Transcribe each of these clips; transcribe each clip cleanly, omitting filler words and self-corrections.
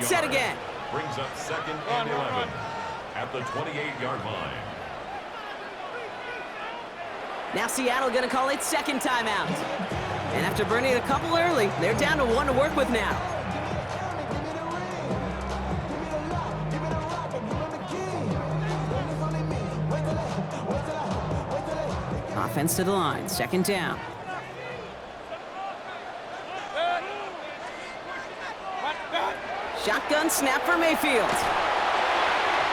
get set again. Brings up 2nd and 11 at the 28-yard line. Now Seattle going to call its second timeout. And after burning a couple early, they're down to 1 to work with now. Offense to the line, 2nd down. Shotgun snap for Mayfield.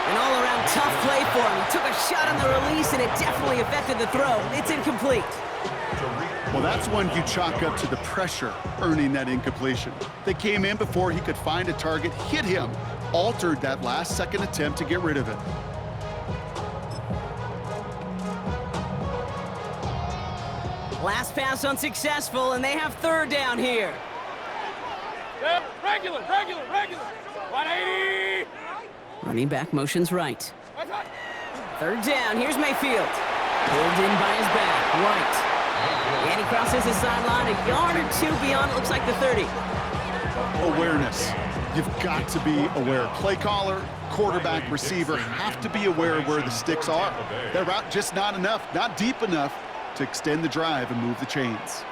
An all-around tough play for him. He took a shot on the release, and it definitely affected the throw. It's incomplete. Well, that's one you chalk up to the pressure earning that incompletion. They came in before he could find a target, hit him, altered that last-second attempt to get rid of it. Last pass unsuccessful, and they have 3rd down here. Regular. 180. Running back motions right. 3rd down. Here's Mayfield. Pulled in by his back. Right. And he crosses the sideline a yard or 2 beyond, it looks like the 30. Awareness. You've got to be aware. Play caller, quarterback, receiver have to be aware of where the sticks are. That route just not enough, not deep enough to extend the drive and move the chains.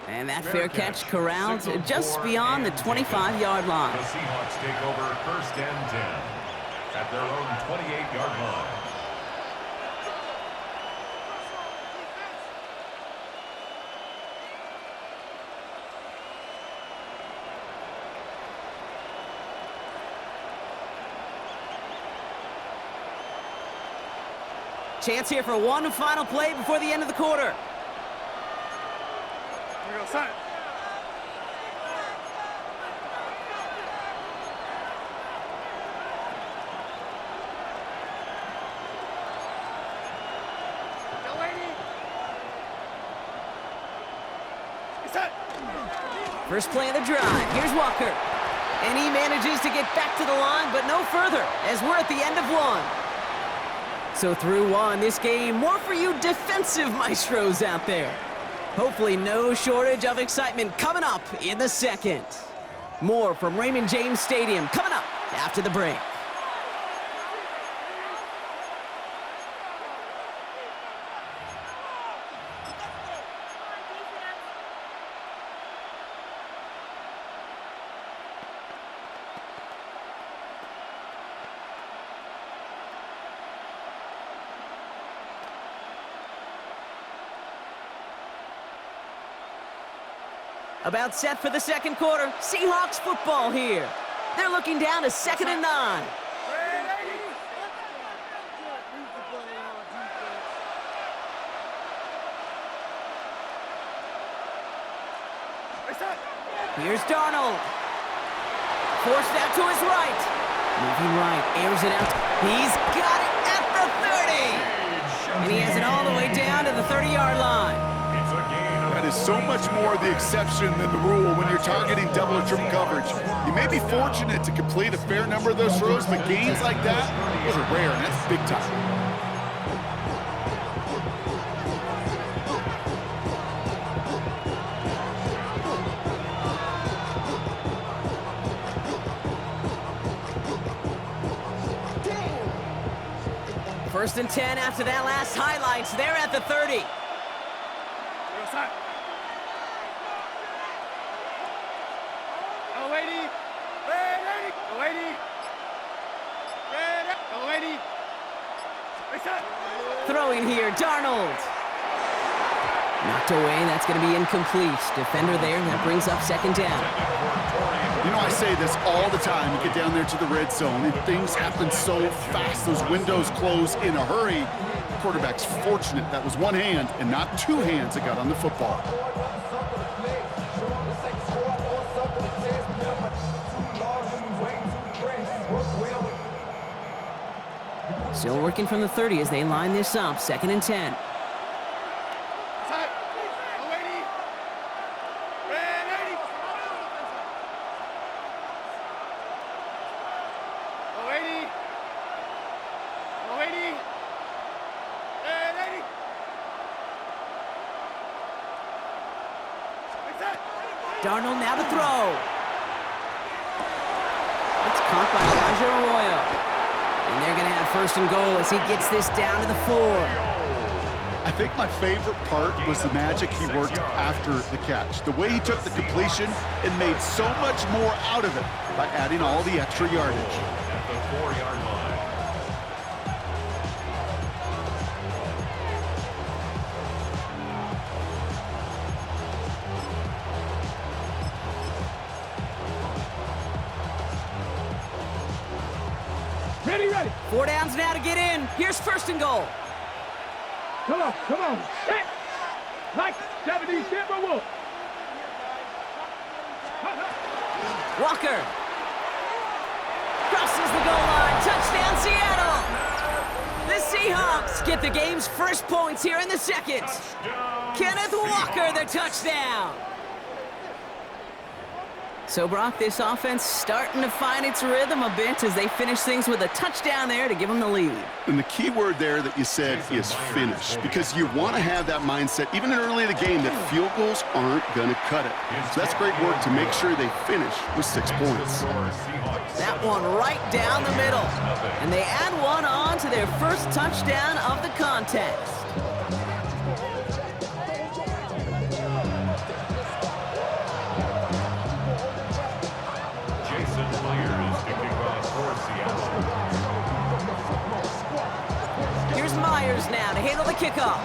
And that fair catch corralled just beyond the 25-yard line. The Seahawks take over 1st and 10 at their own 28-yard line. Chance here for one final play before the end of the quarter. Here we go, son. First play of the drive. Here's Walker. And he manages to get back to the line, but no further, as we're at the end of 1. So through 1, this game, more for you defensive maestros out there. Hopefully no shortage of excitement coming up in the 2nd. More from Raymond James Stadium coming up after the break. About set for the 2nd quarter. Seahawks football here. They're looking down to 2nd and 9. Here's Darnold. Forced out to his right. Moving right, airs it out. He's got it at the 30. And he has it all the way down to the 30-yard line. That is so much more the exception than the rule when you're targeting double or triple coverage. You may be fortunate to complete a fair number of those throws, but gains like that, those are rare, and that's big time. First and 10 after that last highlights. They're at the 30. Throwing here, Darnold. Knocked away, that's going to be incomplete. Defender there, that brings up 2nd down. You know, I say this all the time. You get down there to the red zone, and things happen so fast. Those windows close in a hurry. The quarterback's fortunate that was one hand and not two hands that got on the football. Still working from the 30 as they line this up. 2nd and 10. Darnold now to throw. It's caught by Elijah Arroyo. And they're going to have first and goal as he gets this down to the 4. I think my favorite part was the magic he worked after the catch. The way he took the completion and made so much more out of it by adding all the extra yardage. At the 4-yard line. Ready. 4 downs now to get in. Here's first and goal. Come on. Set. Like 70 Timberwolves. Walker. Crosses the goal line. Touchdown, Seattle. The Seahawks get the game's first points here in the second. Kenneth Walker, the touchdown. So, Brock, this offense starting to find its rhythm a bit as they finish things with a touchdown there to give them the lead. And the key word there that you said is finish, because you want to have that mindset, even early in the game, that field goals aren't going to cut it. So that's great work to make sure they finish with 6 points. That one right down the middle. And they add one on to their first touchdown of the contest. Here's Myers now to handle the kickoff.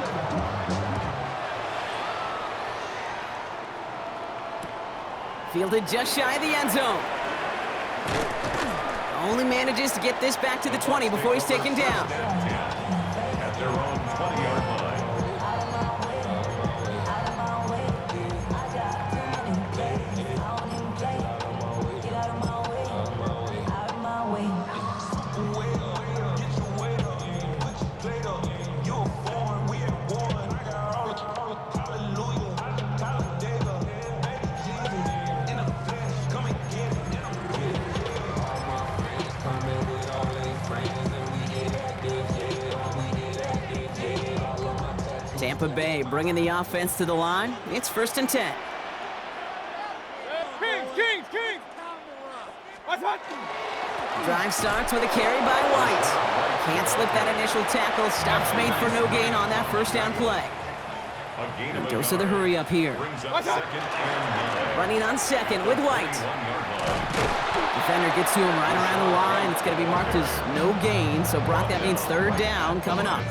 Fielded just shy of the end zone. Only manages to get this back to the 20 before he's taken down. At their own 20-yard line. Tampa Bay bringing the offense to the line. It's first and 10. Kings! Drive starts with a carry by White. Can't slip that initial tackle. Stops made for no gain on that first down play. And dose of the hurry up here. Running on second with White. Defender gets to him right around the line. It's going to be marked as no gain. So, Brock, that means third down coming up.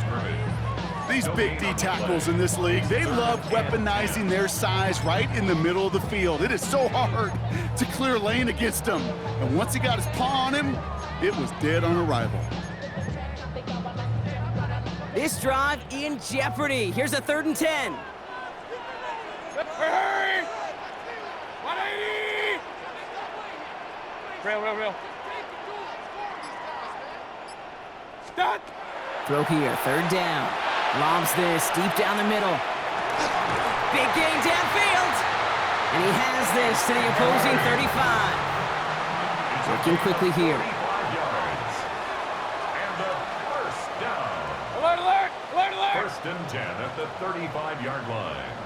These big D tackles in this league, they love weaponizing their size right in the middle of the field. It is so hard to clear lane against them. And once he got his paw on him, it was dead on arrival. This drive in jeopardy. Here's a 3rd and 10. Hurry! 180! Real. Stop! Throw here, 3rd down. Lobs this deep down the middle. Big gain downfield. And he has this to the opposing 35. Working quickly here. And the first down. Alert! First and 10 at the 35-yard line.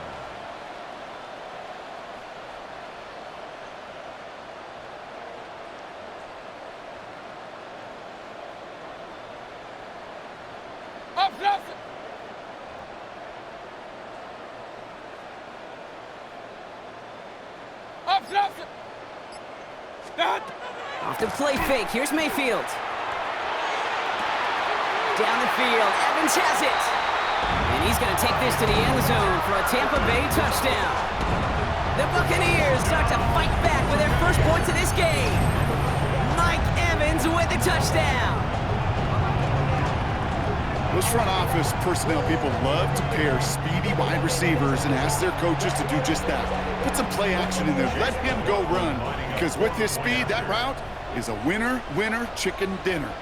Off the play fake. Here's Mayfield. Down the field. Evans has it. And he's going to take this to the end zone for a Tampa Bay touchdown. The Buccaneers start to fight back with their first points of this game. Mike Evans with the touchdown. Those front office personnel people love to pair speedy wide receivers and ask their coaches to do just that. Put some play action in there. Let him go run. Because with his speed, that route is a winner, chicken dinner.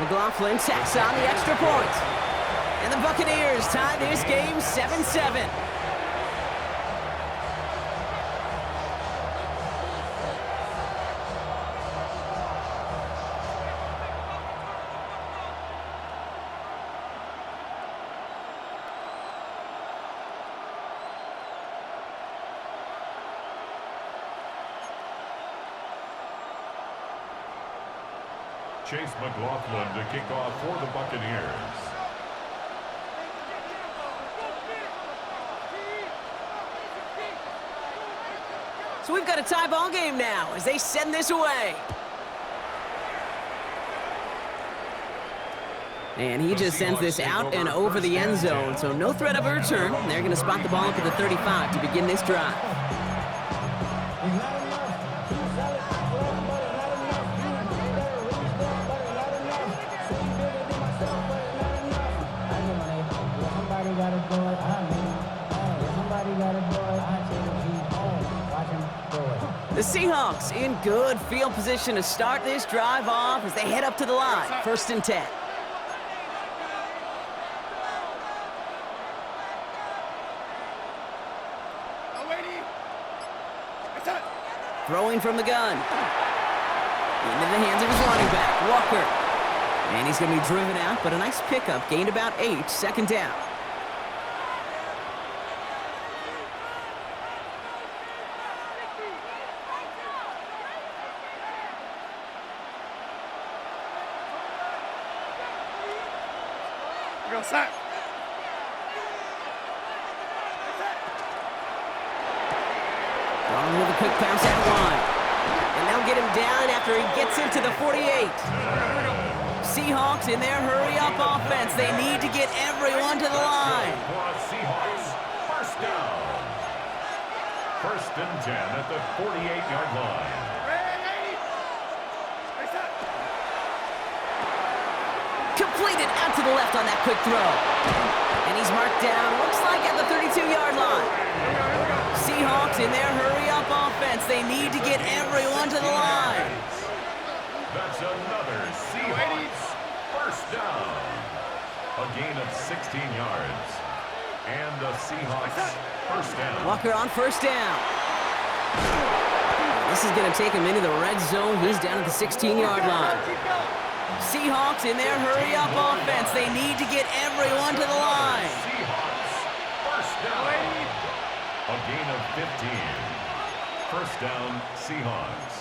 McLaughlin tacks on the extra point. And the Buccaneers tie this game 7-7. Chase McLaughlin to kick off for the Buccaneers. So we've got a tie ball game now as they send this away. And he just sends this out and over the end zone, so no threat of a return. They're going to spot the ball up at the 35 to begin this drive. The Seahawks in good field position to start this drive off as they head up to the line. 1st and 10. Throwing from the gun. Into the hands of his running back, Walker. And he's going to be driven out, but a nice pickup. Gained about 8, 2nd down. Sack. Throwing with a quick pass out wide. And they'll get him down after he gets into the 48. Seahawks in their hurry-up offense. They need to get everyone to the line. Seahawks, 1st down. 1st and 10 at the 48-yard line. Completed out to the left on that quick throw. And he's marked down, looks like at the 32-yard line. Seahawks in their hurry-up offense. They need to get everyone to the line. That's another Seahawks 1st down. A gain of 16 yards. And the Seahawks 1st down. Walker on 1st down. This is going to take him into the red zone. He's down at the 16-yard line. Seahawks in their hurry-up offense. They need to get everyone to the line. Seahawks 1st down. A gain of 15. 1st down, Seahawks.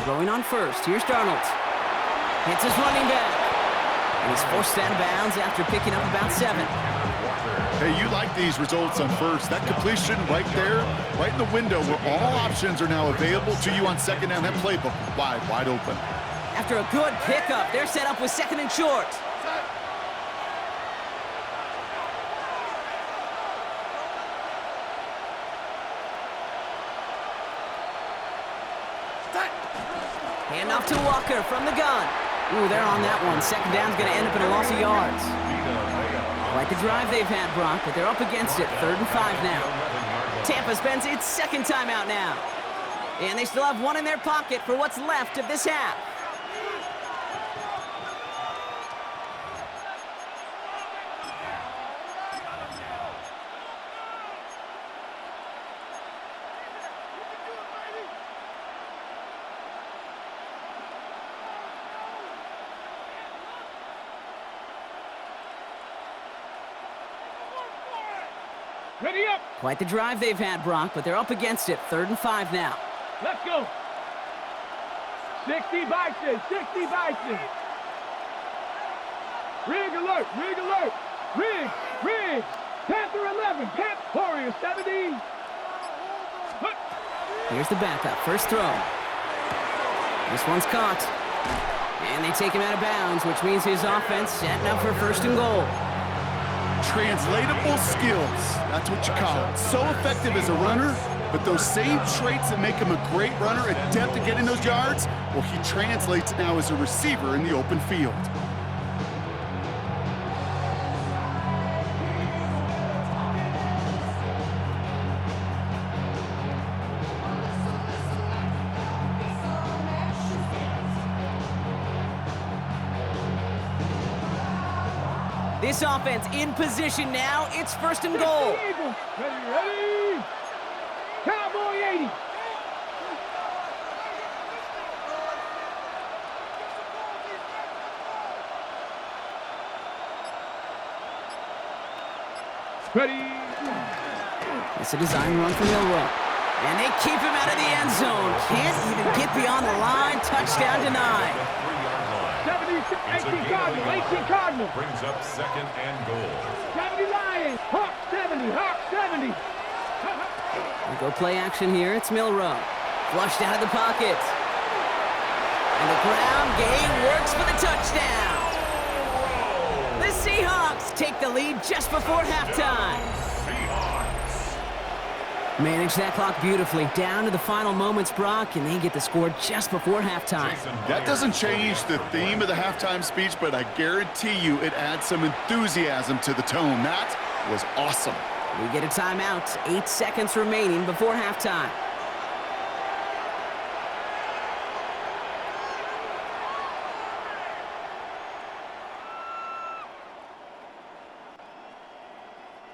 Going on 1st. Here's Darnold. Hits his running back. And he's forced out of bounds after picking up about 7. Hey, you like these results on 1st. That completion right there, right in the window where all options are now available to you on 2nd down. That playbook wide open. After a good pickup, they're set up with 2nd and short. Hand off to Walker from the gun. Ooh, they're on that one. 2nd down's going to end up in a loss of yards. Like the drive they've had, Brock, but they're up against it. 3rd and 5 now. Tampa spends its 2nd timeout now. And they still have one in their pocket for what's left of this half. Ready up. Quite the drive they've had, Brock, but they're up against it. 3rd and 5 now. Let's go. 60 Bison. 60 Bison. Rig alert. Rig alert. Rig. Rig. Panther 11. Camp Warrior 70. Here's the backup. 1st throw. This one's caught. And they take him out of bounds, which means his offense setting up for 1st and goal. Translatable skills. That's what you call it. So effective as a runner, but those same traits that make him a great runner, adept at getting those yards, well, he translates now as a receiver in the open field. This offense in position now. It's 1st and goal. Ready, ready. Cowboy 80. Ready. It's a design run for Milrow. And they keep him out of the end zone. Can't even get beyond the line. Touchdown denied. 18 Cardinal, 18 Cardinal. Brings up second and goal. 70 Lions, Hawk 70, Hawk 70. We go play action here. It's Milrow. Flushed out of the pocket. And the ground game works for the touchdown. The Seahawks take the lead just before halftime. Manage that clock beautifully. Down to the final moments, Brock, and they get the score just before halftime. That doesn't change the theme of the halftime speech, but I guarantee you it adds some enthusiasm to the tone. That was awesome. We get a timeout. 8 seconds remaining before halftime.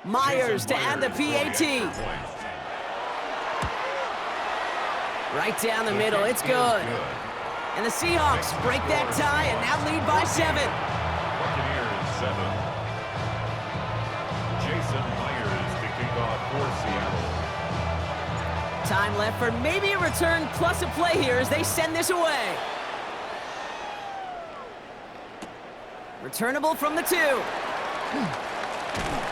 Myers to add the PAT. Right down the middle, it's good. And the Seahawks break that tie and now lead by 7. Buccaneers 7. Jason Myers to kick off for Seattle. Time left for maybe a return plus a play here as they send this away. Returnable from the 2.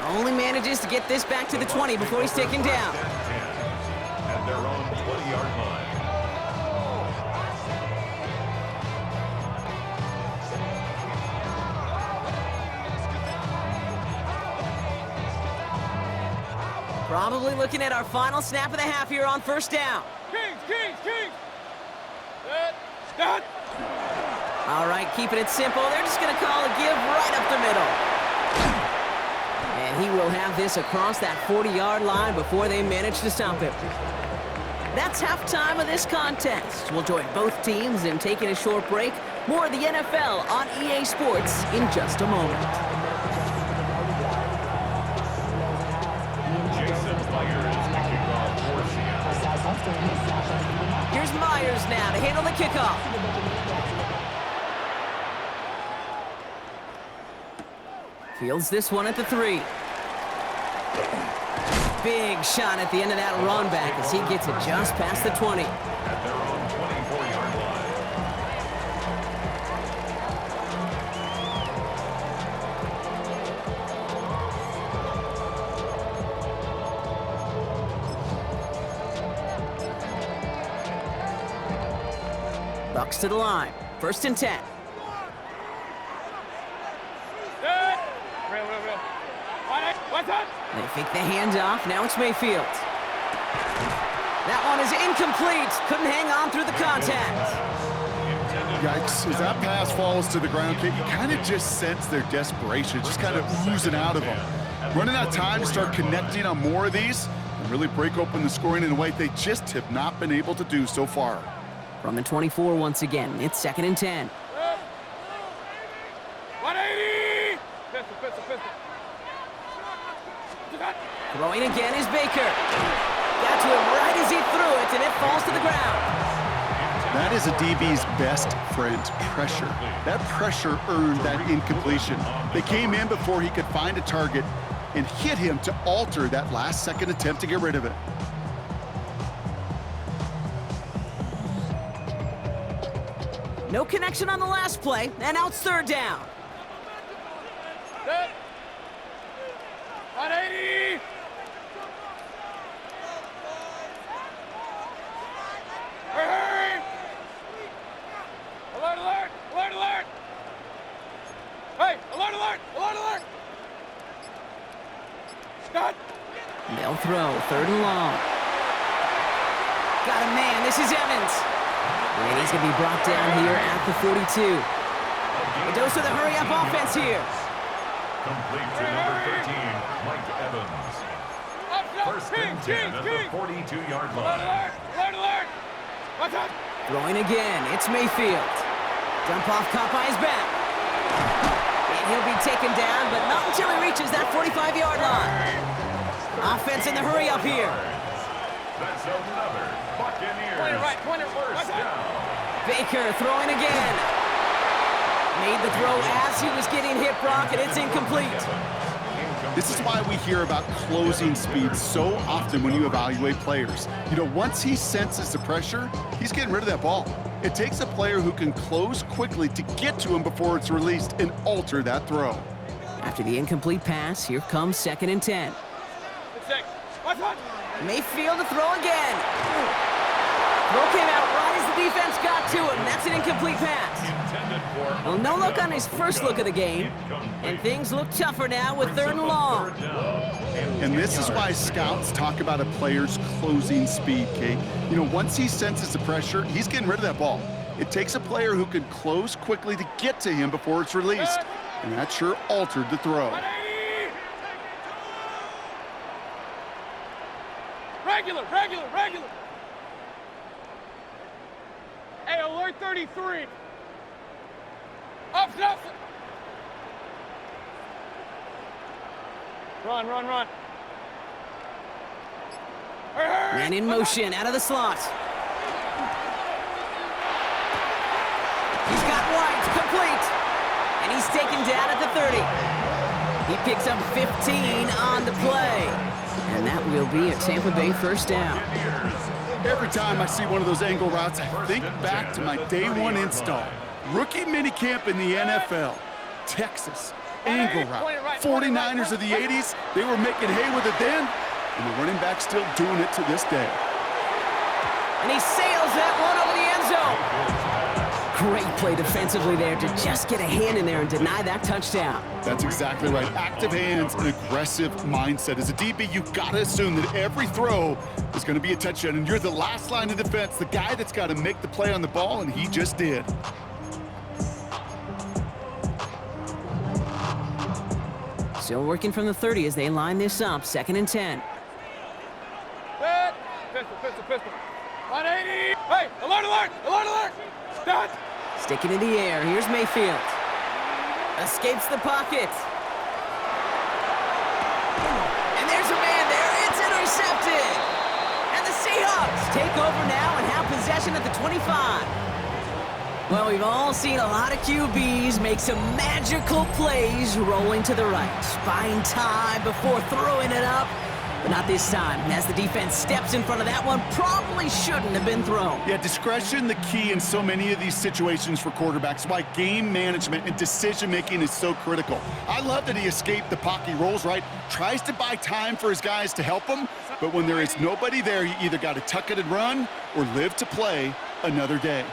Only manages to get this back to the 20 before he's taken down. At their own 20-yard line. Probably looking at our final snap of the half here on first down. Kings. Start. All right, keeping it simple. They're just going to call a give right up the middle. And he will have this across that 40-yard line before they manage to stop it. That's halftime of this contest. We'll join both teams in taking a short break. More of the NFL on EA Sports in just a moment. Here's Myers now to handle the kickoff. Fields this one at the 3. Big shot at the end of that run back as he gets it just past the 20. At their own 24-yard line. Bucks to the line. 1st and 10. What's up? They fake the handoff. Now it's Mayfield. That one is incomplete. Couldn't hang on through the contact. Yikes, as that pass falls to the ground, you kind of just sense their desperation, just kind of oozing out of them. Running out of time to start connecting on more of these and really break open the scoring in a way they just have not been able to do so far. From the 24 once again, it's 2nd and 10. 180! Pistol. Throwing again is Baker. Got to him right as he threw it, and it falls to the ground. That is a DB's best friend, pressure. That pressure earned that incompletion. They came in before he could find a target and hit him to alter that last-second attempt to get rid of it. No connection on the last play, and now it's 3rd down. 180! Hurry! Alert! Hey, alert! Stop! They'll throw 3rd and long. Got a man. This is Evans. And he's going to be brought down here at the 42. A dose of the hurry-up offense here. Complete to number 13, Mike Evans. 1st and 10 at the 42-yard line. Alert! What's up? Throwing again. It's Mayfield. Dump off caught by his back. And he'll be taken down, but not until he reaches that 45-yard line. Offense in the hurry-up here. That's another Buccaneers. Pointer. First down. Baker throwing again. Made the throw as he was getting hit, Brock, and it's incomplete. This is why we hear about closing speed so often when you evaluate players. You know, once he senses the pressure, he's getting rid of that ball. It takes a player who can close quickly to get to him before it's released and alter that throw. After the incomplete pass, here comes 2nd and 10. Mayfield to throw again. Throw came out right as the defense got to him. That's an incomplete pass. Well, no luck on his first look of the game. And things look tougher now with 3rd and long. And this is why scouts talk about a player's closing speed, Kate. You know, once he senses the pressure, he's getting rid of that ball. It takes a player who can close quickly to get to him before it's released. And that sure altered the throw. Regular. Hey, alert 33. Up. Run. Man in motion, out of the slot. He's got White, complete. And he's taken down at the 30. He picks up 15 on the play. And that will be a Tampa Bay 1st down. Every time I see one of those angle routes, I think back to my day 1 install. Rookie minicamp in the NFL. Texas, angle route. 49ers of the 80s, they were making hay with it then, and the running back's still doing it to this day. And he sails that one over the end zone. Great play defensively there to just get a hand in there and deny that touchdown. That's exactly right. Active hands and aggressive mindset. As a DB, you've got to assume that every throw is going to be a touchdown, and you're the last line of defense, the guy that's got to make the play on the ball, and he just did. Still working from the 30 as they line this up, 2nd and 10. Pistol. 180. Hey, alert. Done. Sticking in the air, here's Mayfield. Escapes the pocket. And there's a man there, it's intercepted. And the Seahawks take over now and have possession at the 25. Well, we've all seen a lot of QBs make some magical plays rolling to the right, buying time before throwing it up. But not this time. And as the defense steps in front of that one, probably shouldn't have been thrown. Yeah, discretion the key in so many of these situations for quarterbacks. Why game management and decision-making is so critical. I love that he escaped the pocket. He rolls right, tries to buy time for his guys to help him, but when there is nobody there, you either got to tuck it and run or live to play another day.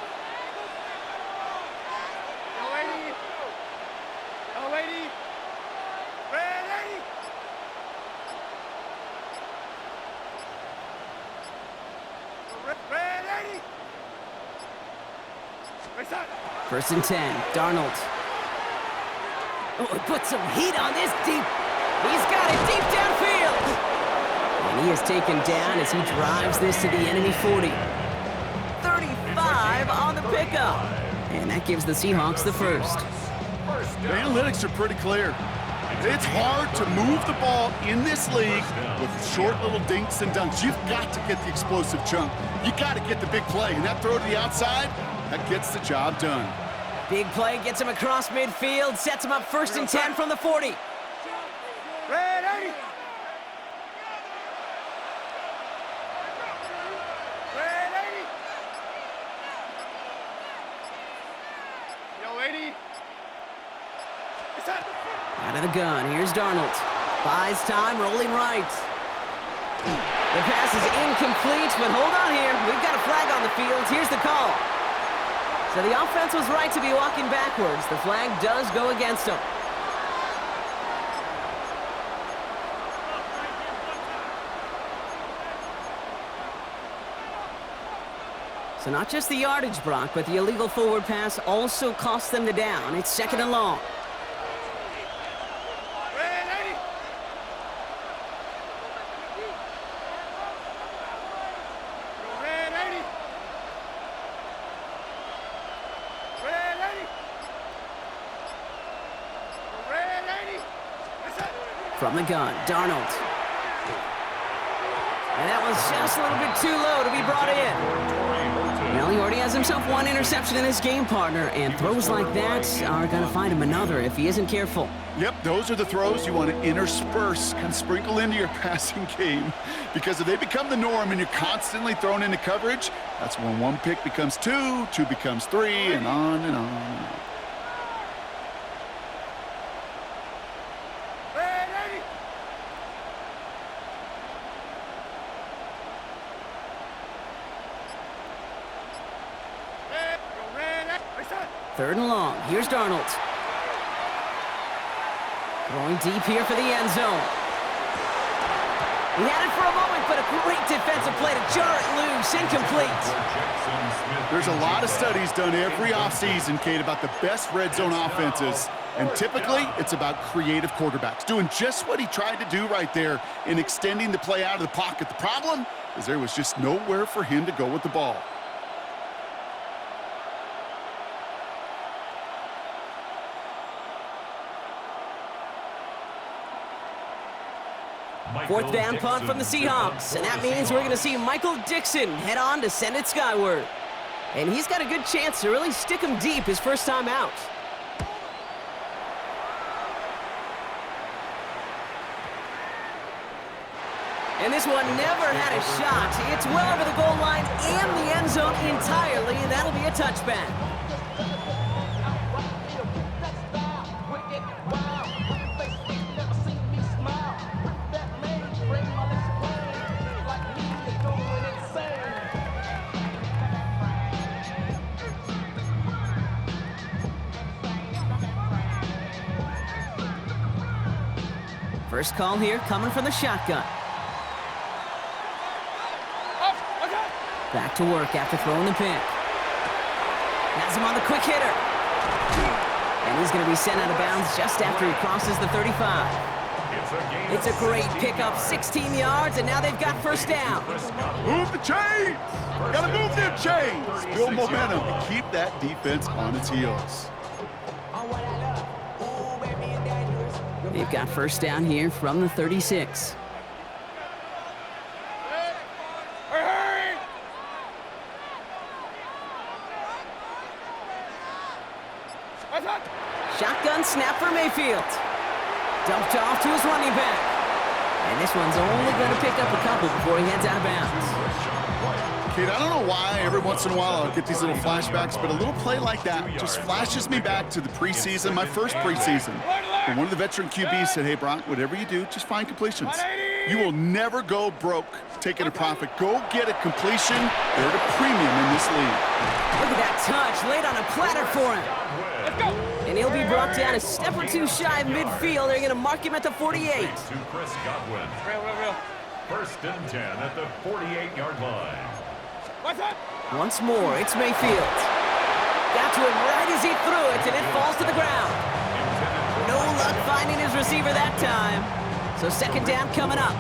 First and 10, Darnold. Oh, he put some heat on this deep. He's got it deep downfield. And he is taken down as he drives this to the enemy 40. 35 on the pickup. And that gives the Seahawks the 1st. The analytics are pretty clear. It's hard to move the ball in this league with short little dinks and dunks. You've got to get the explosive chunk. You got to get the big play. And that throw to the outside, that gets the job done. Big play gets him across midfield, sets him up 1st and 10 from the 40. Ready. Yo, lady. Out of the gun, here's Darnold. Buys time, rolling right. The pass is incomplete, but hold on here. We've got a flag on the field. Here's the call. So the offense was right to be walking backwards. The flag does go against them. So not just the yardage, Brock, but the illegal forward pass also cost them the down. It's 2nd and long. From the gun, Darnold. And that was just a little bit too low to be brought in. Well, he already has himself one interception in this game, partner, and throws like that are going to find him another if he isn't careful. Yep, those are the throws you want to intersperse, kind of sprinkle into your passing game, because if they become the norm and you're constantly thrown into coverage, that's when one pick becomes two, two becomes three, and on and on and on. Third and long. Here's Darnold. Going deep here for the end zone. He had it for a moment, but a great defensive play to jar it loose. Incomplete. There's a lot of studies done every offseason, Kate, about the best red zone offenses. And typically, it's about creative quarterbacks, doing just what he tried to do right there in extending the play out of the pocket. The problem is there was just nowhere for him to go with the ball. Fourth down punt from the Seahawks, and that means we're going to see Michael Dixon head on to send it skyward. And he's got a good chance to really stick him deep his first time out. And this one never had a shot. It's well over the goal line and the end zone entirely, and that'll be a touchback. First call here coming from the shotgun. Back to work after throwing the pick. Has him on the quick hitter. And he's going to be sent out of bounds just after he crosses the 35. It's a great pickup, 16 yards, and now they've got first down. Move the chains! Gotta move them chains! Build momentum and keep that defense on its heels. They've got first down here from the 36. Shotgun snap for Mayfield. Dumped off to his running back. And this one's only going to pick up a couple before he heads out of bounds. Kate, I don't know why every once in a while I'll get these little flashbacks, but a little play like that just flashes me back to the preseason, my first preseason. And one of the veteran QBs said, hey, Brock, whatever you do, just find completions. You will never go broke taking a profit. Go get a completion. They're at a premium in this league. Look at that touch, laid on a platter for him. Let's go. And he'll be brought down a step or two shy of midfield. They're going to mark him at the 48. To Chris Godwin. Real. First and 10 at the 48-yard line. Once more, it's Mayfield. Got to him right as he threw it, and it falls to the ground. No luck finding his receiver that time. So second down coming up.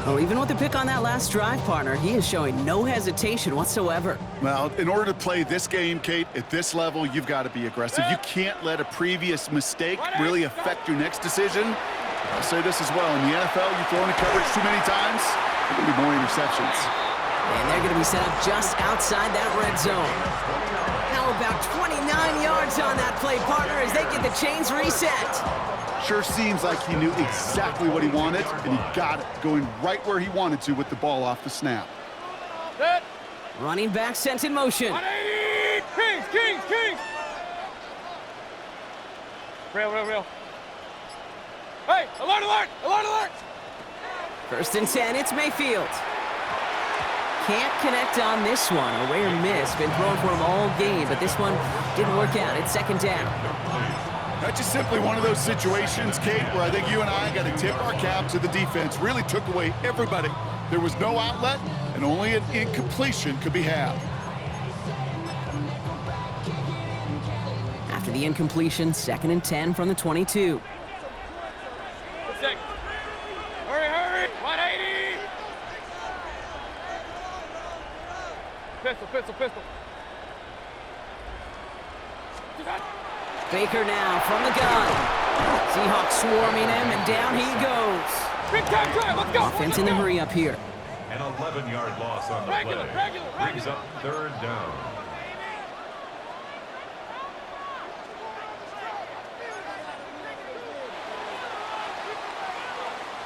Well, even with the pick on that last drive, partner, he is showing no hesitation whatsoever. Well, in order to play this game, Kate, at this level, you've got to be aggressive. You can't let a previous mistake really affect your next decision. I'll say this as well. In the NFL, you throw into coverage too many times, there will be more interceptions. And they're going to be set up just outside that red zone. Now about 29 yards on that play, partner, as they get the chains reset. Sure seems like he knew exactly what he wanted, and he got it, going right where he wanted to with the ball off the snap. Running back sent in motion. Kings! Real. Hey, alert! First and 10, it's Mayfield. Can't connect on this one. A rare miss. Been thrown for him all game, but this one didn't work out. It's second down. That's just simply one of those situations, Kate, where I think you and I got to tip our cap to the defense. Really took away everybody. There was no outlet, and only an incompletion could be had. After the incompletion, second and 10 from the 22. Hurry! 180! Pistol. Baker now from the gun. Seahawks swarming him, and down he goes. Big time drive, let's go! Offense in the hurry up here. An 11-yard loss on the play. Brings up third down.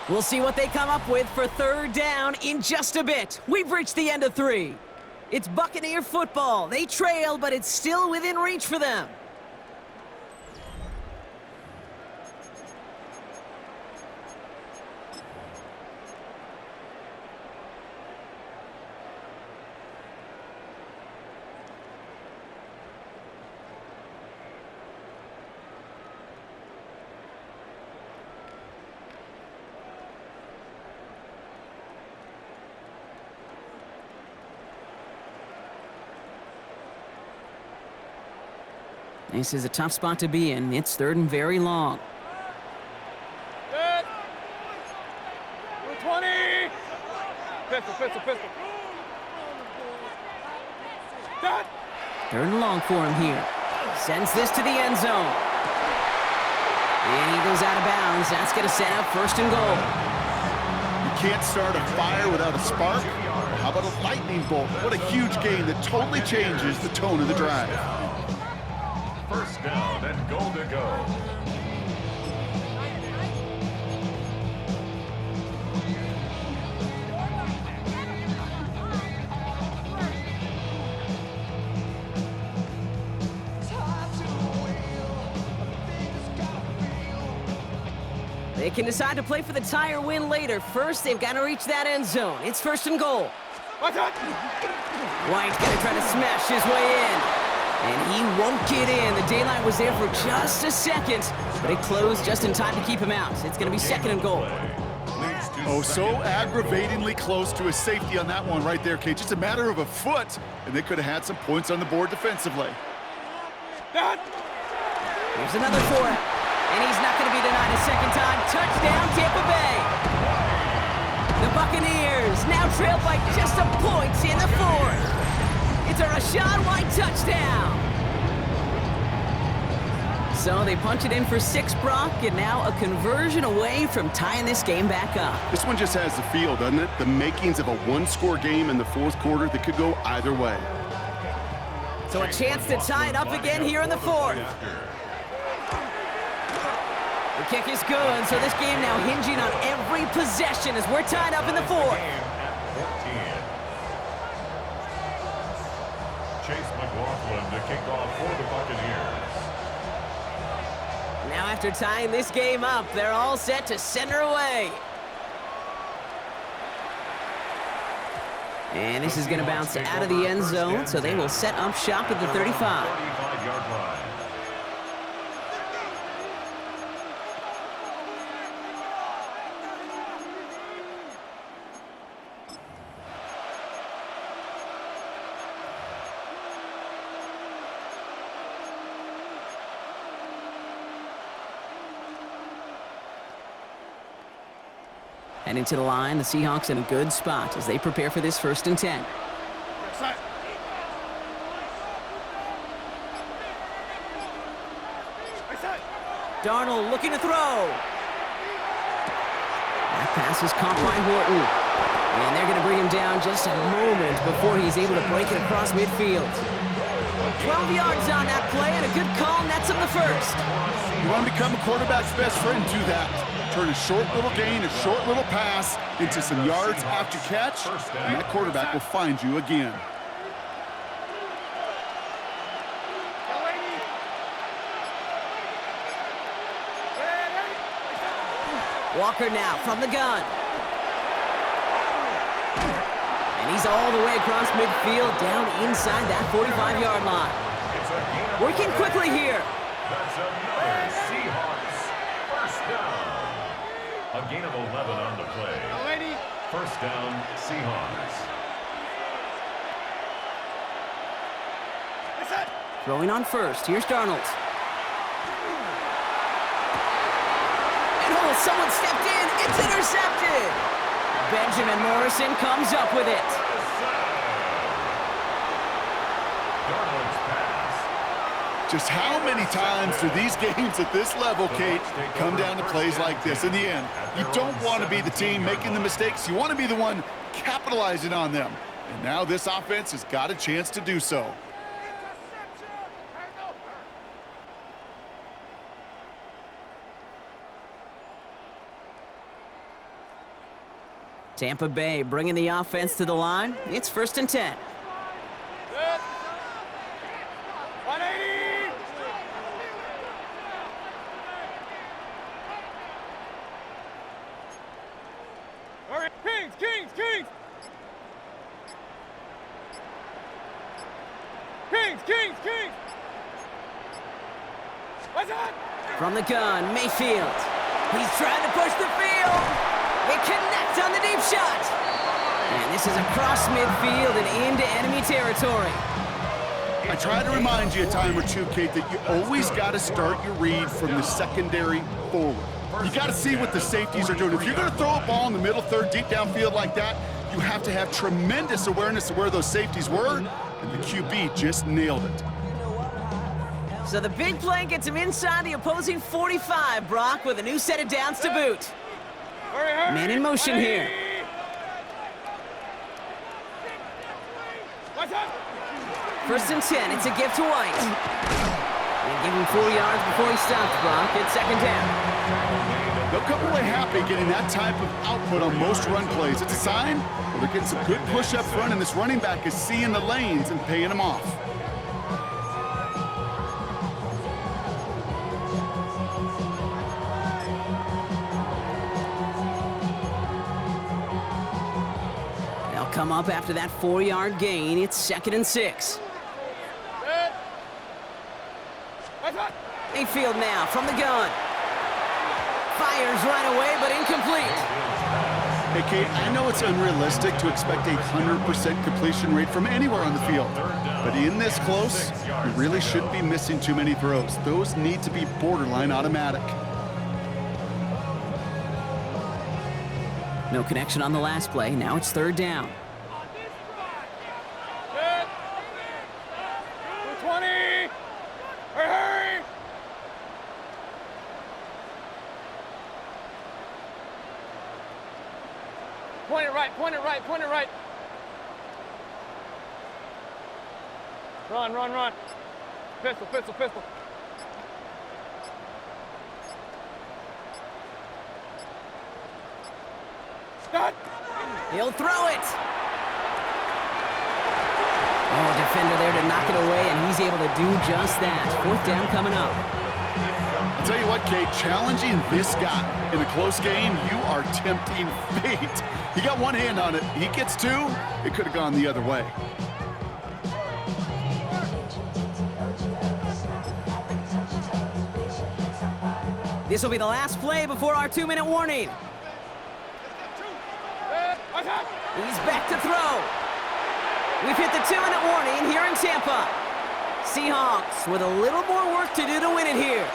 We'll see what they come up with for third down in just a bit. We've reached the end of 3. It's Buccaneer football. They trail, but it's still within reach for them. This is a tough spot to be in. It's third and very long. Good. 20. Pistol. Done. Third and long for him here. Sends this to the end zone. And he goes out of bounds. That's going to set up first and goal. You can't start a fire without a spark. How about a lightning bolt? What a huge game that totally changes the tone of the drive. First down and goal to go. They can decide to play for the tie or win later. First, they've got to reach that end zone. It's first and goal. What's that? White's going to try to smash his way in. And he won't get in. The daylight was there for just a second, but it closed just in time to keep him out. It's going to be second and goal. Oh, so aggravatingly close to a safety on that one right there, Kate. Just a matter of a foot, and they could have had some points on the board defensively. Here's another for him. And he's not going to be denied a second time. Touchdown, Tampa Bay. The Buccaneers now trail by just a point in the fourth. It's a Rachaad White touchdown. So they punch it in for 6, Brock, and now a conversion away from tying this game back up. This one just has the feel, doesn't it? The makings of a one-score game in the fourth quarter that could go either way. So a chance to tie it up again here in the fourth. The kick is good, so this game now hinging on every possession as we're tied up in the fourth. Chase McLaughlin to kick off for the Buccaneers. Now after tying this game up, they're all set to send her away. And this is going to bounce out of the end zone, so they will set up shop at the 35. 35-yard line. And into the line, the Seahawks in a good spot as they prepare for this first and 10. Darnold looking to throw. That pass is caught by Horton. And they're going to bring him down just a moment before he's able to break it across midfield. 12 yards on that play and a good call nets him the first. You want to become a quarterback's best friend, do that. Turn a short little gain, a short little pass into some yards after catch, and that quarterback will find you again. Walker now from the gun. And he's all the way across midfield, down inside that 45-yard line. Working quickly here. That's another Seahawks first down. A gain of 11 on the play. First down, Seahawks. Throwing on first. Here's Darnold. And oh, someone stepped in. It's intercepted. Benjamin Morrison comes up with it. Darnold's pass Just how many times do these games at this level, Kate, come down to plays like this? In the end, you don't want to be the team making the mistakes. You want to be the one capitalizing on them. And now this offense has got a chance to do so. Tampa Bay bringing the offense to the line. It's 1st and 10. 180! All right, Kings! Kings! Kings! Kings! Kings! Kings! What's that? From the gun, Mayfield. He's trying to push the field. They connect on the deep shot. And this is across midfield and into enemy territory. I try to remind you a time or two, Kate, that you always got to start your read from the secondary forward. You got to see what the safeties are doing. If you're going to throw a ball in the middle third, deep downfield like that, you have to have tremendous awareness of where those safeties were, and the QB just nailed it. So the big play gets him inside the opposing 45, Brock, with a new set of downs to boot. Man in motion here. What's up? 1st and 10, it's a gift to White. And give him 4 yards before he stops, Brock. It's 2nd down. They'll come away happy getting that type of output on most run plays. It's a sign well, they're getting some good push up front, and this running back is seeing the lanes and paying them off. They'll come up after that 4-yard gain. It's 2nd and 6. What's up? Mayfield now from the gun. Fires right away, but incomplete. Hey, Kate, I know it's unrealistic to expect a 100% completion rate from anywhere on the field. But in this close, you really shouldn't be missing too many throws. Those need to be borderline automatic. No connection on the last play. Now it's 3rd down. 220! Hurry! Point it right, point it right, point it right. Run, run, run. Pistol, pistol, pistol. Stop! He'll throw it. Oh, defender there to knock it away, and he's able to do just that. 4th down coming up. I'll tell you what, Kate, challenging this guy in a close game, you are tempting fate. He got one hand on it. He gets 2. It could have gone the other way. This will be the last play before our 2-minute warning. He's back to throw. We've hit the 2-minute warning here in Tampa. Seahawks with a little more work to do to win it here.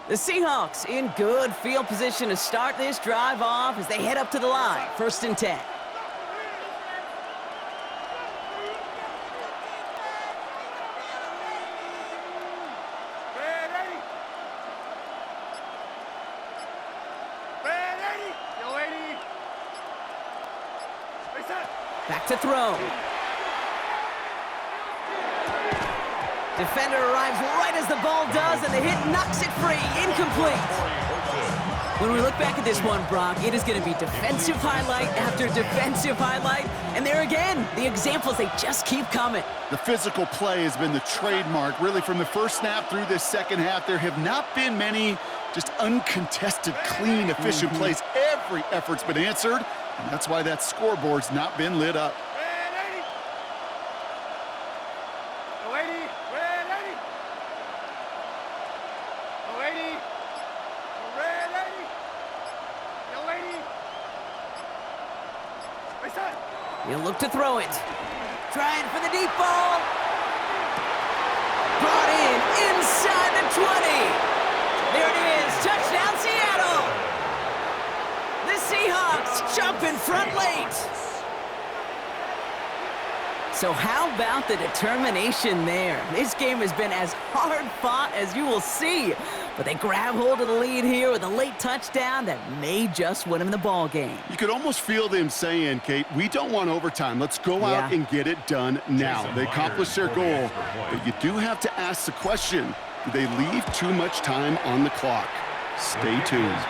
The Seahawks in good field position to start this drive off as they head up to the line. 1st and 10. Back to throw. Defender arrives right as the ball does, and the hit knocks it free. Incomplete. When we look back at this one, Brock, it is going to be defensive highlight after defensive highlight. And there again, the examples, they just keep coming. The physical play has been the trademark. Really, from the first snap through this second half, there have not been many just uncontested, clean, efficient plays. Every effort's been answered, and that's why that scoreboard's not been lit up. He'll look to throw it. Trying for the deep ball. Brought in inside the 20. There it is. Touchdown, Seattle. The Seahawks jump in front late. So how about the determination there? This game has been as hard fought as you will see. But they grab hold of the lead here with a late touchdown that may just win them the ball game. You could almost feel them saying, Kate, we don't want overtime. Let's go out and get it done now. They accomplished their goal, but you do have to ask the question, do they leave too much time on the clock? Stay tuned.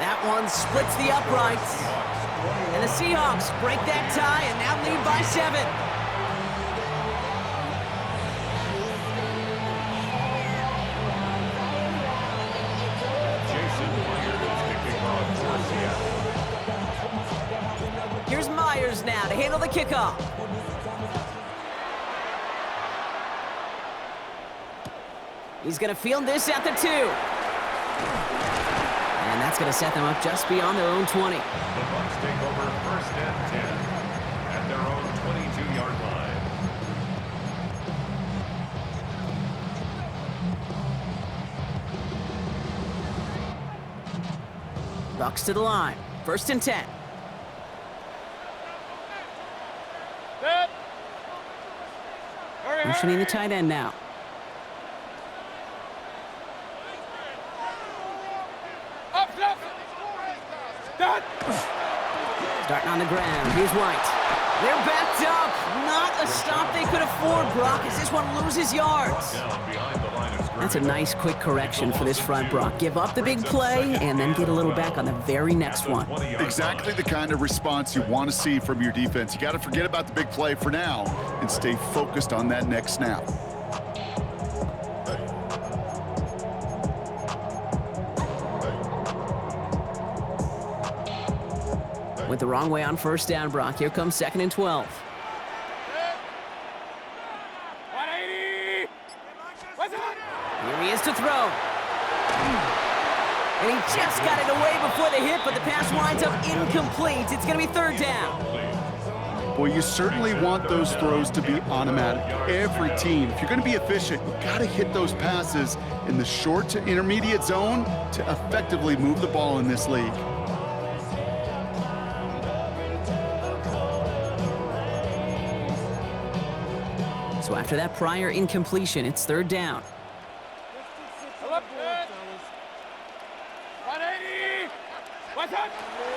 That one splits the uprights. And the Seahawks break that tie and now lead by 7. Here's Myers now to handle the kickoff. He's going to field this at the 2. And that's going to set them up just beyond their own 20. The Bucs take over 1st and 10 at their own 22-yard line. Bucs to the line. 1st and 10. Motioning the tight end now. Starting on the ground. Here's White. They're backed up. Not a stop they could afford, Brock, as this one loses yards. That's a nice quick correction for this front, Brock. Give up the big play and then get a little back on the very next one. Exactly the kind of response you want to see from your defense. You got to forget about the big play for now and stay focused on that next snap. Went the wrong way on 1st down, Brock. Here comes 2nd and 12. 180. Here he is to throw. And he just got it away before the hit, but the pass winds up incomplete. It's going to be 3rd down. Boy, you certainly want those throws to be automatic. Every team, if you're going to be efficient, you got to hit those passes in the short to intermediate zone to effectively move the ball in this league. So after that prior incompletion, it's 3rd down. 180.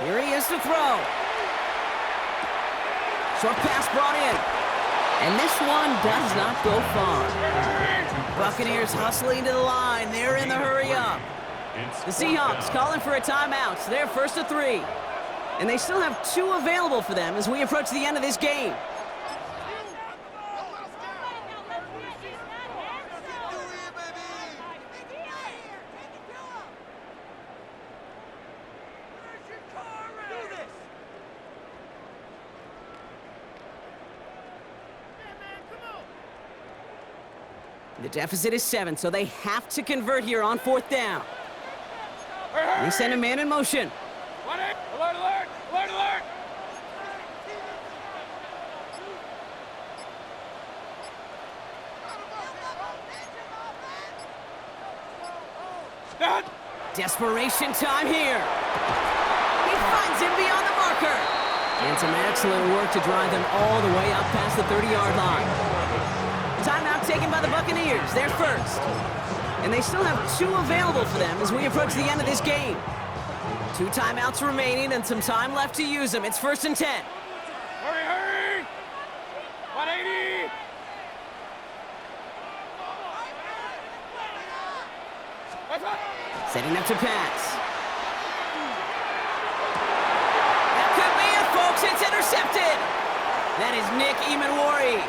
Here he is to throw. Short pass brought in. And this one does not go far. Buccaneers hustling to the line. They're in the hurry up. The Seahawks calling for a timeout. So they're 1st and 3. And they still have 2 available for them as we approach the end of this game. The deficit is 7, so they have to convert here on 4th down. They send a man in motion. Alert, alert, alert, alert. Desperation time here. He finds him beyond the marker. And some excellent work to drive them all the way up past the 30-yard line. Timeout taken by the Buccaneers. They're 1st. And they still have 2 available for them as we approach the end of this game. 2 timeouts remaining and some time left to use them. It's 1st and 10. Hurry, hurry. 180. Setting up to pass. That could be it, folks. It's intercepted. That is Nick Imanwari.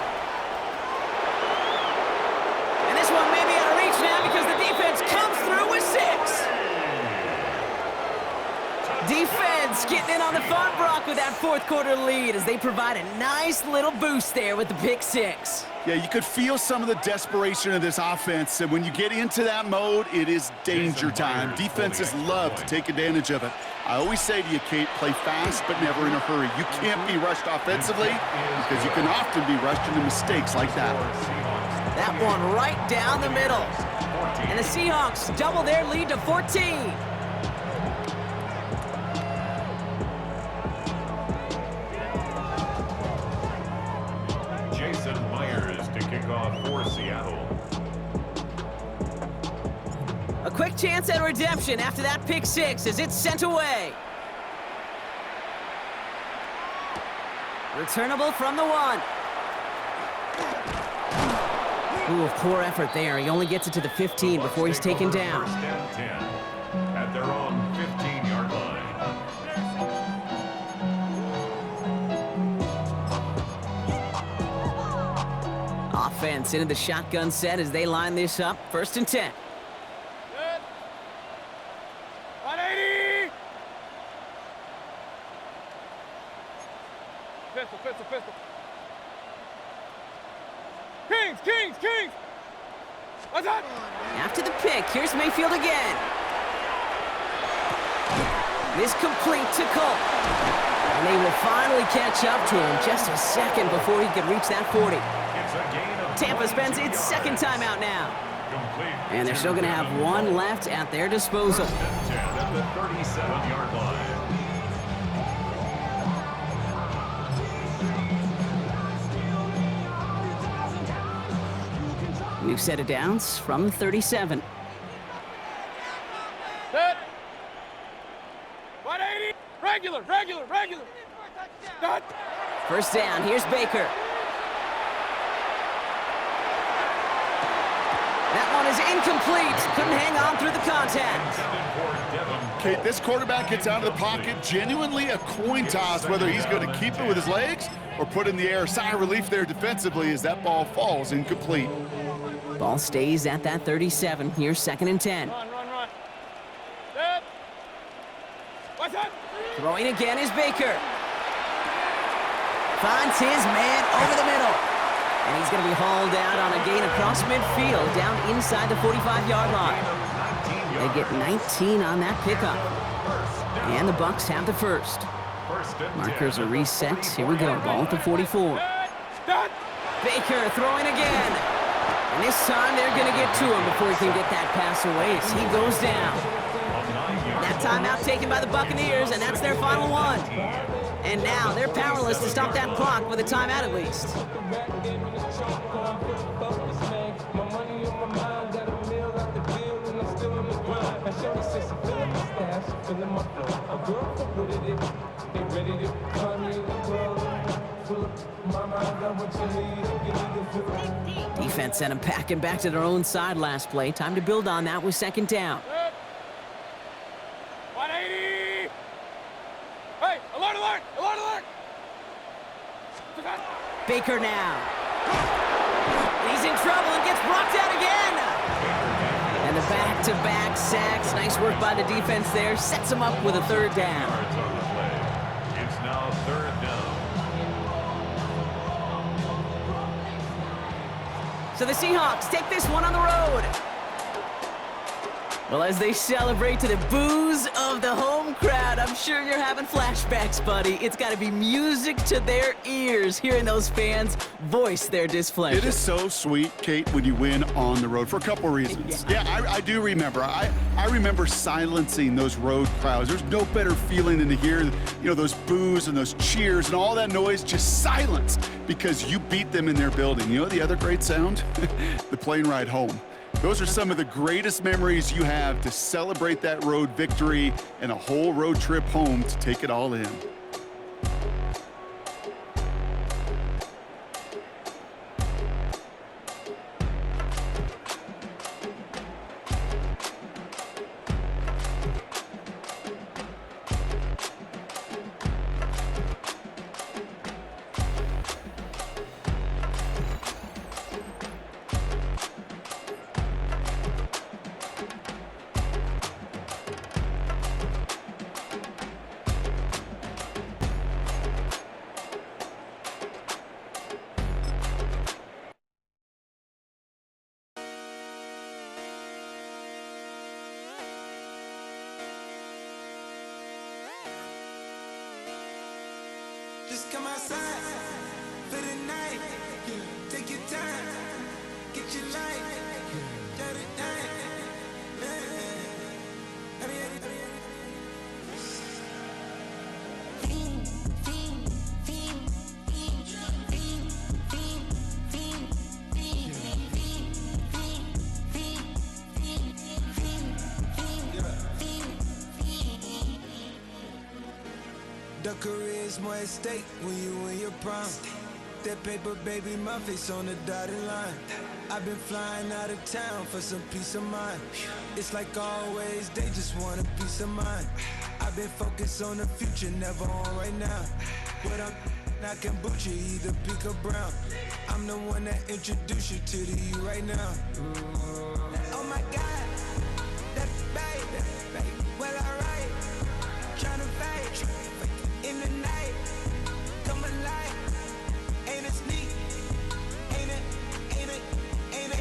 And this one may be out of reach now because the defense comes through with 6. Defense getting in on the fun, Brock, with that fourth quarter lead as they provide a nice little boost there with the pick 6. Yeah, you could feel some of the desperation of this offense, and when you get into that mode, it is danger time. Defenses love to take advantage of it. I always say to you, Kate, play fast but never in a hurry. You can't be rushed offensively because you can often be rushed into mistakes like that. That one right down the middle. And the Seahawks double their lead to 14. For Seattle. A quick chance at redemption after that pick 6 as it's sent away. Returnable from the 1. Ooh, a poor effort there. He only gets it to the 15 before he's taken down. First and 10 at their own 15-yard line. Offense into the shotgun set as they line this up. First and 10. Good. 180. Pistol. Kings. What's that? After the pick, here's Mayfield again. This complete to Colt. And they will finally catch up to him just a second before he could reach that 40. Tampa spends its second timeout now. And they're still going to have one left at their disposal. First and 10 at the 37-yard line. We've set it downs from 37. Set. 180. Regular. Done. First down, here's Baker. That one is incomplete. Couldn't hang on through the contact. Kate, this quarterback gets out of the pocket, genuinely a coin toss whether he's going to keep it with his legs or put in the air. Sigh of relief there defensively as that ball falls incomplete. Ball stays at that 37. Here's second and 10. Run. Set. What's that? Throwing again is Baker. Finds his man over the middle. And he's going to be hauled out on a gain across midfield down inside the 45-yard line. They get 19 on that pickup. And the Bucs have the first. Markers are reset. Here we go. Ball at the 44. Baker throwing again. And this time they're going to get to him before he can get that pass away as he goes down. That timeout taken by the Buccaneers, and that's their final one. And now they're powerless to stop that clock with a timeout at least. Defense sent them packing back to their own side last play. Time to build on that with second down. 180. Hey, alert! Baker now. He's in trouble and gets blocked out again. And the back-to-back sacks. Nice work by the defense there. Sets him up with a third down. It's now third down. So the Seahawks take this one on the road. Well, as they celebrate to the boos of the home crowd, I'm sure you're having flashbacks, buddy. It's got to be music to their ears, hearing those fans voice their displeasure. It is so sweet, Kate, when you win on the road for a couple reasons. Yeah, I do remember. I remember silencing those road crowds. There's no better feeling than to hear, those boos and those cheers and all that noise just silenced because you beat them in their building. You know the other great sound? The plane ride home. Those are some of the greatest memories you have to celebrate that road victory and a whole road trip home to take it all in. Just come outside for the night. Take your time, get your life. The career's more at stake when you in your prime. That paper, baby, my face on the dotted line. I've been flying out of town for some peace of mind. It's like always, they just want a peace of mind. I've been focused on the future, never on right now. But I'm not kombucha, either pink or brown. I'm the one that introduced you to the you right now. Oh my God, that baby, well alright. Tryna fight in the night, come alive. Ain't it sneak? Ain't it? Ain't it? Ain't it?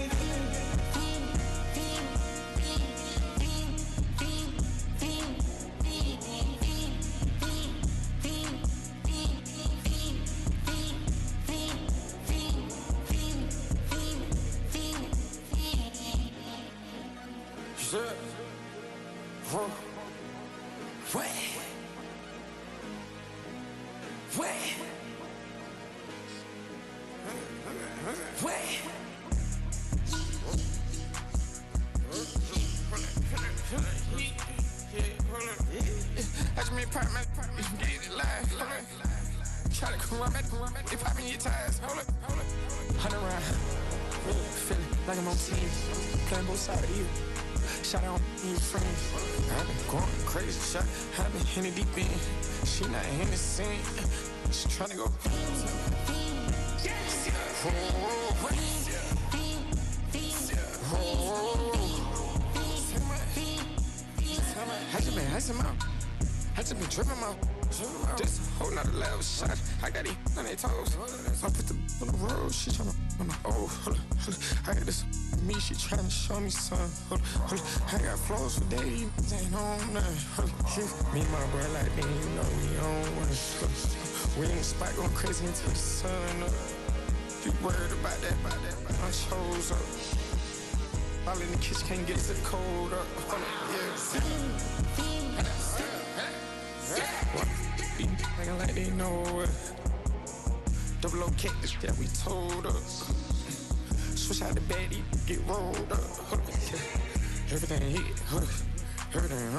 Try to come run back, they popping your tires, hold it. 100 round, feeling like I'm on team, playing both sides of you. Shout out to your friends. I've been going crazy, shot, I've been in the deep end. She not in the scene, she tryna go. I just been dripping out. This whole nother level shot. I got it on their toes. I put the on the road. She tryna, oh, hold up. I got this me. She tryna show me something. Hold up. I got flows for days. Ain't on nothing. Me and my bro like me, you know we on one. We in the spot going crazy until the sun up. You worried about that? I chose up. All in the kitchen can't get to the cold up. Acting like they know it. Double O cactus, yeah, we told us. Switch out the baddie, get rolled up. Everything hit, everything.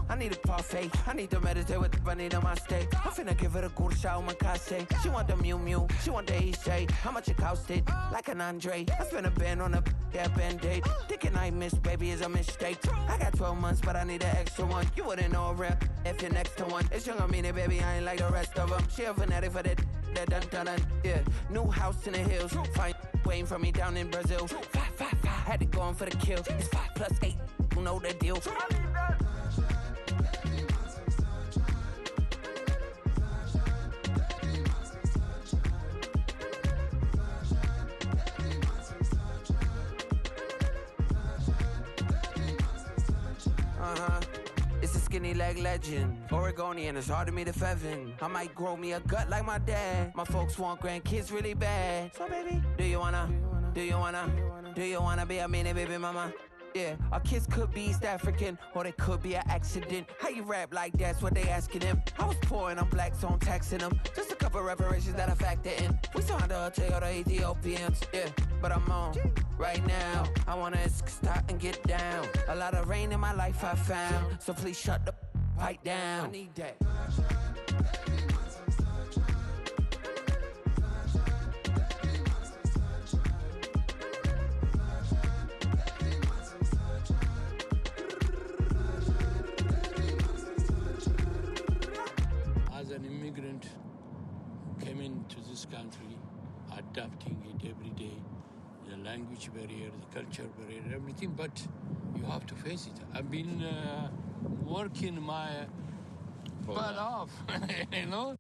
I need a parfait. I need to meditate with the bunny on my steak. I'm finna give her a good shot with my case. She want the Mew Mew, she want the Eastside. How much it costed? Like an Andre. I spent a band on a band-aid. Thinking I missed, baby, is a mistake. I got 12 months, but I need an extra one. You wouldn't know a rep if you're next to one. It's young, I mean it, baby, I ain't like the rest of them. She a fanatic for that dun. Yeah, new house in the hills. Fine, waiting for me down in Brazil. 5, had to go on for the kill. It's 5 plus 8, you know the deal. It's a skinny leg legend. Oregonian, it's hard to meet a Fevin. I might grow me a gut like my dad. My folks want grandkids really bad. So baby, do you wanna be a mini baby mama? Yeah, our kids could be East African, or they could be an accident. How you rap like that's what they asking him. I was poor and I'm black, so I'm taxing them. Just a couple reparations that I factor in. We saw the Toyota Ethiopians, yeah, but I'm on right now. I wanna stop and get down. A lot of rain in my life I found, so please shut the pipe down. I need that. adapting it every day. The language barrier, the culture barrier, everything, but you have to face it. I've been working my butt off, you know?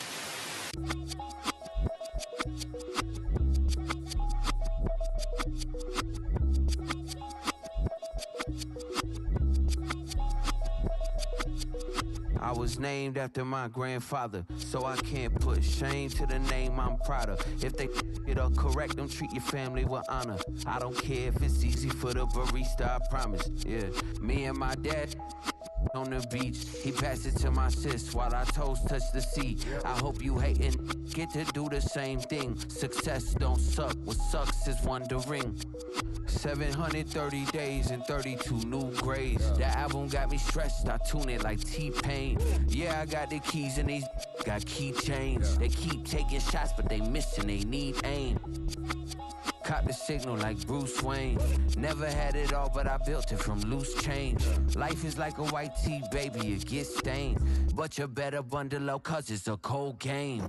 I was named after my grandfather, so I can't put shame to the name I'm proud of. If they it up correct, don't treat your family with honor. I don't care if it's easy for the barista, I promise. Yeah, me and my dad on the beach, he passed it to my sis while our toes touch the sea. I hope you hatin' get to do the same thing. Success don't suck, what sucks is wondering. 730 days and 32 new grades. That album got me stressed, I tune it like T-Pain. Yeah, I got the keys and these got keychains. They keep taking shots, but they missing, they need aim. Cop the signal like Bruce Wayne. Never had it all, but I built it from loose change. Life is like a white tee, baby, it gets stained. But you better bundle up, cause it's a cold game.